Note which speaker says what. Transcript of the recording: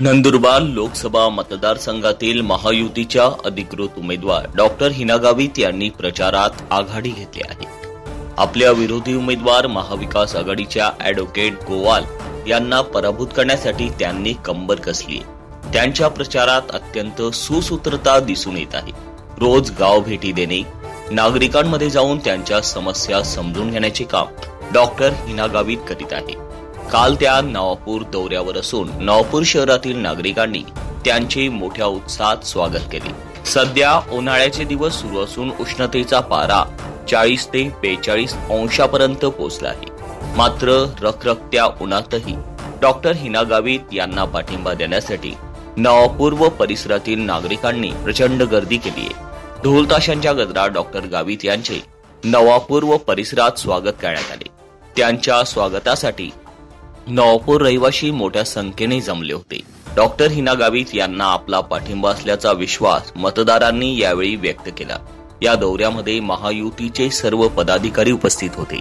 Speaker 1: नंदुरबार लोकसभा मतदारसंघातील महायुतीच्या अधिकृत उमेदवार डॉक्टर हिना गावित यांनी प्रचारात आघाडी घेतली आहे। आपल्या विरोधी उमेदवार महाविकास आघाडीच्या ॲडव्होकेट गोवाल यांना पराभूत करण्यासाठी त्यांनी कंबर कसली आहे। त्यांच्या प्रचारात अत्यंत सुसूत्रता दिसून येत आहे। रोज गाव भेटी देणे, नागरिकांमध्ये जाऊन त्यांच्या समस्या समजून घेण्याचे काम डॉक्टर हिना गावित करीत आहे। काल त्या नवापूर दौऱ्यावर असून नवापूर शहरातील नागरिकांनी त्यांचे मोठ्या उत्साहात स्वागत केले। सध्या उन्हाळ्याचे दिवस सुरू असून उष्णतेचा पारा 40 ते 42 अंशापर्यंत पोहोचला आहे। मात्र रखरखत्या उन्हातही डॉक्टर हिना गावित यांना पाठिंबा देण्यासाठी नवापूर व परिसरातील नागरिकांनी प्रचंड गर्दी केली आहे। ढोल ताशांच्या गजरात डॉक्टर गावित यांचे नवापूर व परिसरात स्वागत करण्यात आले। त्यांच्या स्वागतासाठी नवापूर रहिवासी मोठ्या संख्येने जमले होते। डॉक्टर हिना गावित यांना आपला पाठिंबा असल्याचा विश्वास मतदारांनी यावेळी व्यक्त केला। या दौऱ्यामध्ये महायुतीचे सर्व पदाधिकारी उपस्थित होते।